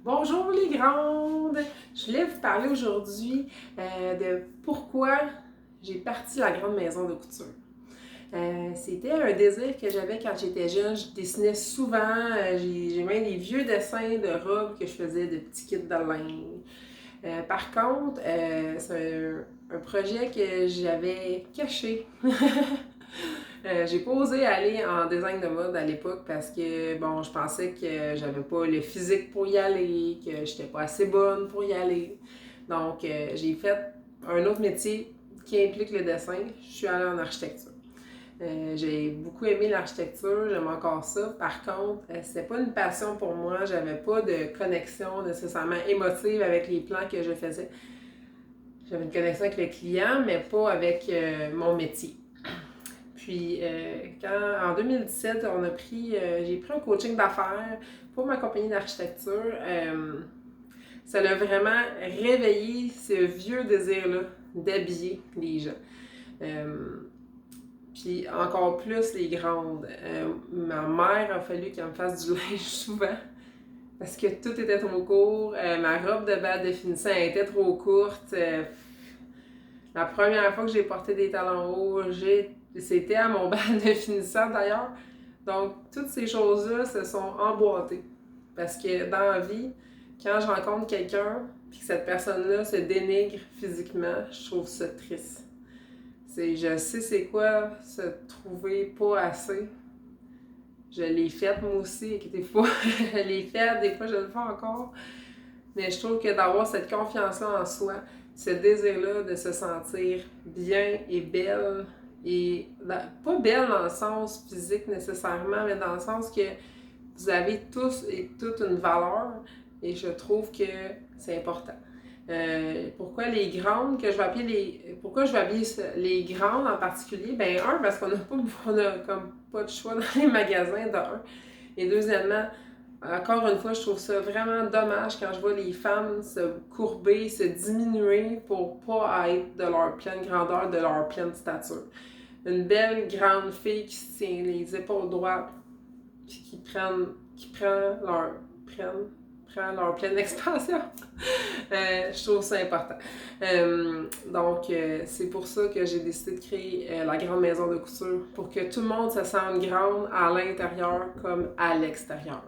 Bonjour les grandes! Je voulais vous parler aujourd'hui de pourquoi j'ai parti la grande maison de couture. C'était un désir que j'avais quand j'étais jeune. Je dessinais souvent. J'ai même des vieux dessins de robes que je faisais, de petits kits de linge. Par contre, c'est un projet que j'avais caché. J'ai pas osé aller en design de mode à l'époque parce que, bon, je pensais que j'avais pas le physique pour y aller, que j'étais pas assez bonne pour y aller. Donc, j'ai fait un autre métier qui implique le dessin. Je suis allée en architecture. J'ai beaucoup aimé l'architecture, j'aime encore ça. Par contre, c'était pas une passion pour moi. J'avais pas de connexion nécessairement émotive avec les plans que je faisais. J'avais une connexion avec le client, mais pas avec mon métier. Puis, en 2017, j'ai pris un coaching d'affaires pour ma compagnie d'architecture. Ça a vraiment réveillé ce vieux désir-là d'habiller les gens. Puis encore plus les grandes. Ma mère a fallu qu'elle me fasse du linge souvent parce que tout était trop court. Ma robe de bal de finissant était trop courte. La première fois que j'ai porté des talons hauts, c'était à mon bal de finissant d'ailleurs. Donc, toutes ces choses-là se sont emboîtées. Parce que dans la vie, quand je rencontre quelqu'un puis que cette personne-là se dénigre physiquement, je trouve ça triste. Je sais c'est quoi se trouver pas assez. Je l'ai faite moi aussi, inquiétez-vous pas. Je l'ai faite, des fois je le fais encore. Mais je trouve que d'avoir cette confiance-là en soi, ce désir-là de se sentir bien et belle, et pas belle dans le sens physique nécessairement, mais dans le sens que vous avez tous et toutes une valeur, et je trouve que c'est important. Pourquoi les grandes que je vais appeler pourquoi je vais appeler les grandes en particulier? Ben parce qu'on a comme pas de choix dans les magasins de un. Et deuxièmement, encore une fois, je trouve ça vraiment dommage quand je vois les femmes se courber, se diminuer pour pas être de leur pleine grandeur, de leur pleine stature. Une belle grande fille qui se tient les épaules droites, puis prend leur pleine expansion. Je trouve ça important. C'est pour ça que j'ai décidé de créer la grande maison de couture, pour que tout le monde se sente grande à l'intérieur comme à l'extérieur.